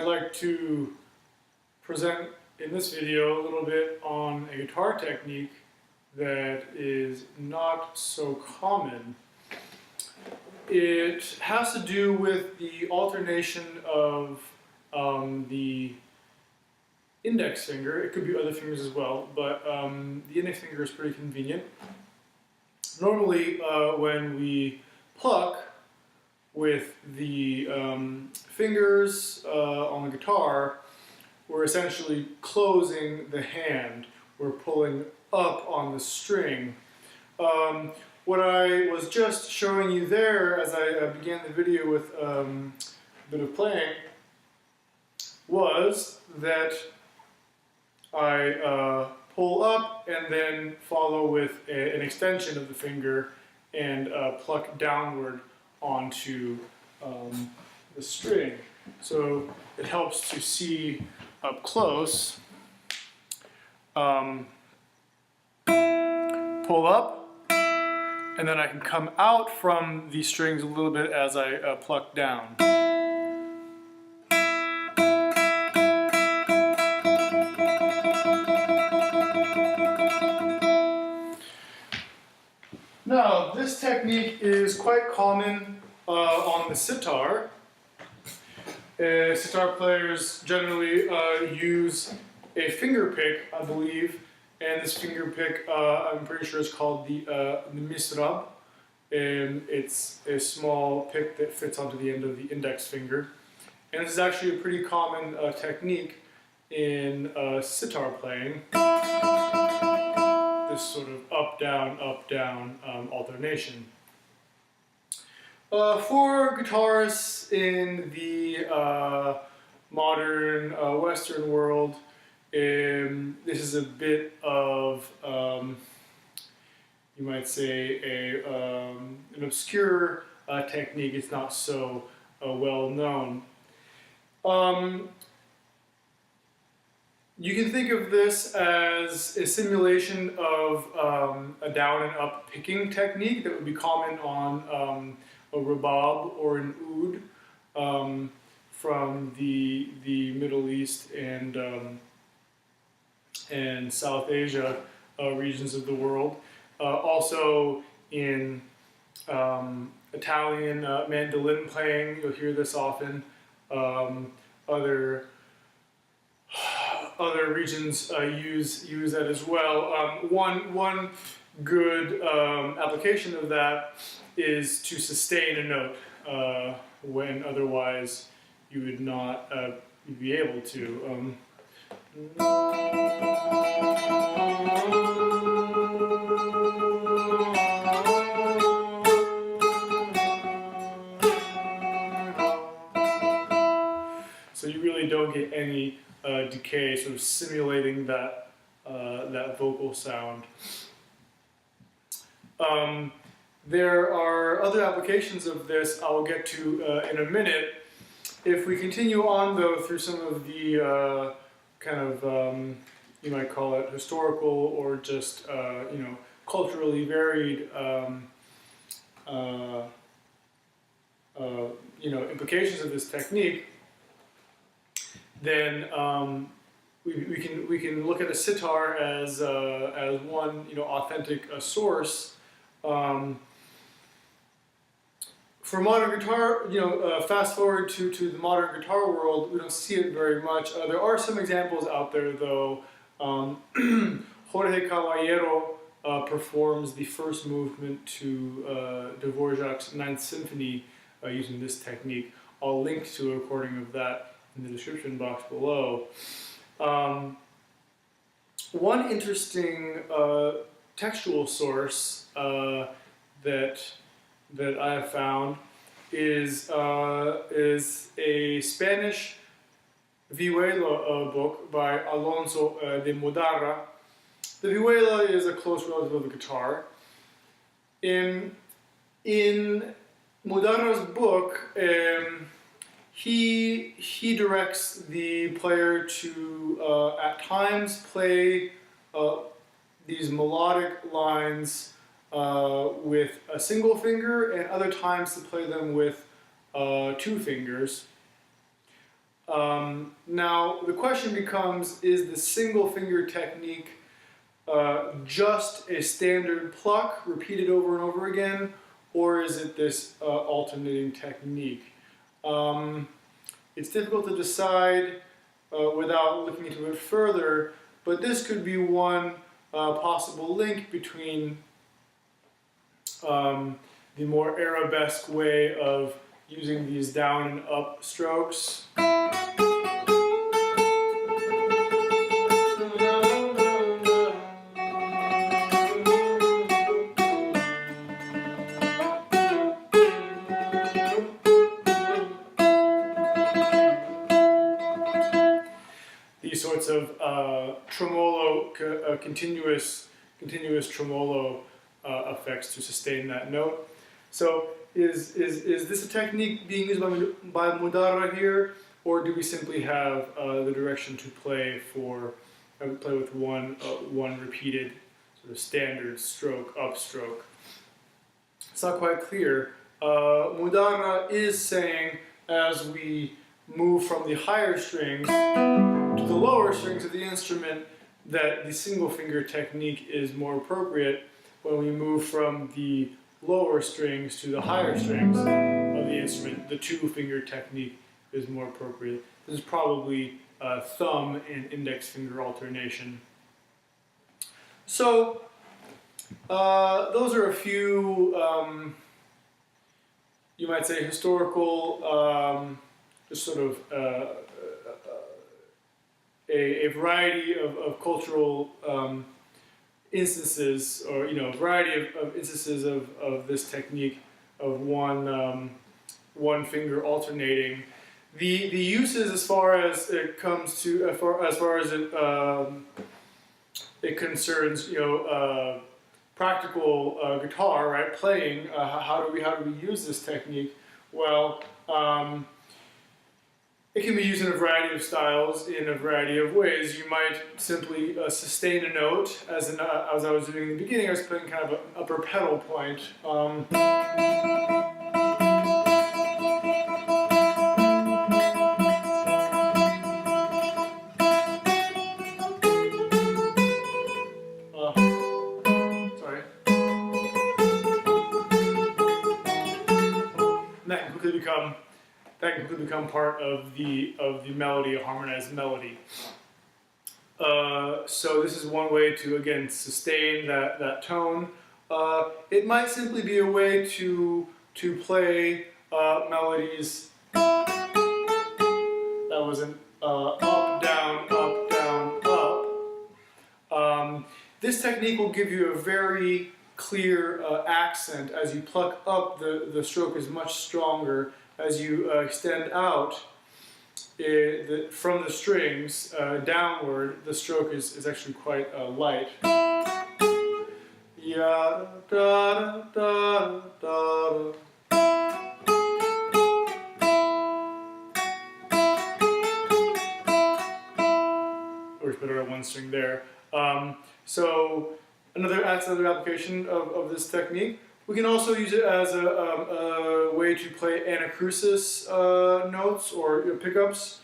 like to present in this video a little bit on a guitar technique that is not so common. It has to do with the alternation of the index finger. It could be other fingers as well, but the index finger is pretty convenient. Normally, when we pluck with the fingers on the guitar, we're essentially closing the hand. We're pulling up on the string. What I was just showing you there as I began the video with a bit of playing was that I pull up and then follow with an extension of the finger and pluck downward onto the string. So it helps to see up close. Pull up, and then I can come out from the strings a little bit as I pluck down. Now, this technique is quite common on the sitar. Sitar players generally use a finger pick, I believe, and this finger pick, I'm pretty sure is called the misrab. It's a small pick that fits onto the end of the index finger. And this is actually a pretty common technique in sitar playing. This sort of up, down, alternation. For guitarists in the modern Western world, this is a bit of, you might say, an obscure technique. It's not so well known. You can think of this as a simulation of a down and up picking technique that would be common on a rabab or an oud from the Middle East and South Asia regions of the world. Also in Italian mandolin playing, you'll hear this often. Other regions use that as well. One good application of that is to sustain a note when otherwise you would not be able to. So you really don't get any decay, sort of simulating that that vocal sound. There are other applications of this I'll get to in a minute. If we continue on, though, through some of the kind of, you might call it historical or just, you know, culturally varied, you know, implications of this technique, then we can look at a sitar as one, you know, authentic source. For modern guitar, you know, fast forward to the modern guitar world, we don't see it very much. There are some examples out there, though. Jorge Caballero performs the first movement to Dvorak's Ninth Symphony using this technique. I'll link to a recording of that in the description box below. One interesting textual source that I have found is a Spanish vihuela book by Alonso de Mudarra. The vihuela is a close relative of the guitar. In Mudarra's book, he directs the player to at times play these melodic lines with a single finger, and other times to play them with 2 fingers. Now the question becomes, is the single finger technique just a standard pluck repeated over and over again, or is it this alternating technique? It's difficult to decide without looking into it further, but this could be one possible link between the more arabesque way of using these down and up strokes. These sorts of tremolo, continuous tremolo effects to sustain that note. So is this a technique being used by Mudarra here, or do we simply have the direction to play with one repeated sort of standard stroke, upstroke? It's not quite clear. Mudarra is saying, as we move from the higher strings to the lower strings of the instrument, that the single finger technique is more appropriate. When we move from the lower strings to the higher strings of the instrument, the two finger technique is more appropriate. This is probably thumb and index finger alternation. So those are a few, you might say, historical, just sort of a variety of cultural instances, or a variety of instances of this technique of one finger alternating. The uses, as far as it comes to, as far as it concerns, practical guitar, right? Playing. How do we use this technique? Well, it can be used in a variety of styles, in a variety of ways. You might simply sustain a note, as I was doing in the beginning. I was playing kind of an upper pedal point. Sorry. And that can quickly become part of the melody, a harmonized melody. So this is one way to, again, sustain that tone. It might simply be a way to play melodies that was an up, down, up. This technique will give you a very clear accent. As you pluck up, the stroke is much stronger. As you extend out from the strings downward, the stroke is actually quite light. Ya, da, da, da, da. Works better on one string there. So another application of this technique. We can also use it as a way to play anacrusis notes or pickups.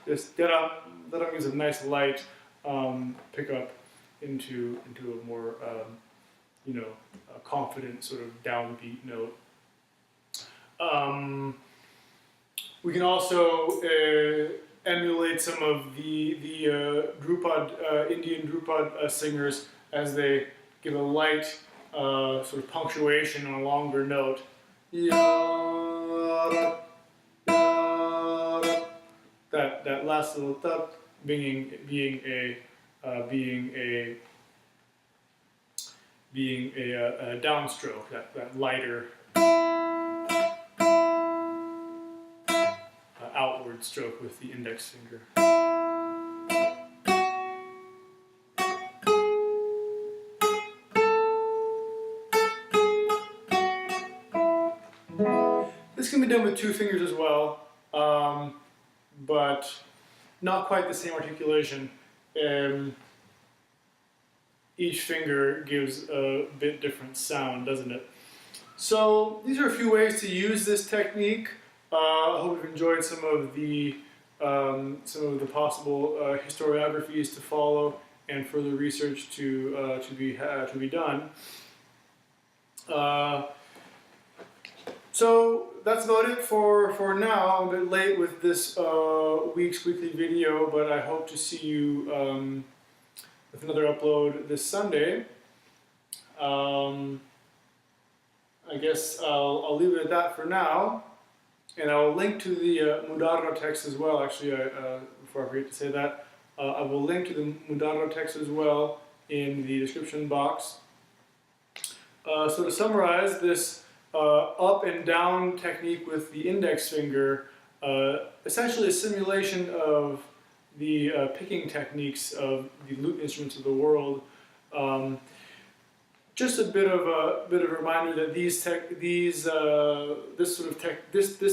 Just let them use a nice light pickup into a more a confident sort of downbeat note. We can also emulate some of the Drupad Indian Drupad singers as they give a light sort of punctuation on a longer note. That last little thud being a downstroke, that lighter outward stroke with the index finger. can be done with 2 fingers as well, but not quite the same articulation. Each finger gives a bit different sound, doesn't it? So these are a few ways to use this technique. I hope you've enjoyed some of the possible historiographies to follow and further research to be done. So that's about it for now. I'm a bit late with this week's weekly video, but I hope to see you with another upload this Sunday. I guess I'll leave it at that for now, and I'll link to the Mudarra text as well. Actually, before I forget to say that, I will link to the Mudarra text as well in the description box. So to summarize, this up and down technique with the index finger, essentially a simulation of the picking techniques of the lute instruments of the world. Just a bit of a reminder that this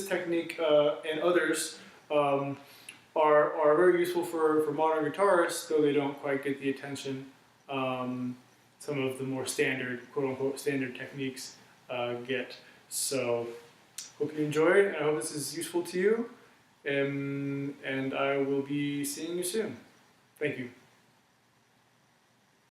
technique and others are very useful for modern guitarists, though they don't quite get the attention some of the more standard, quote-unquote, standard techniques get. So, hope you enjoyed. I hope this is useful to you, and I will be seeing you soon. Thank you.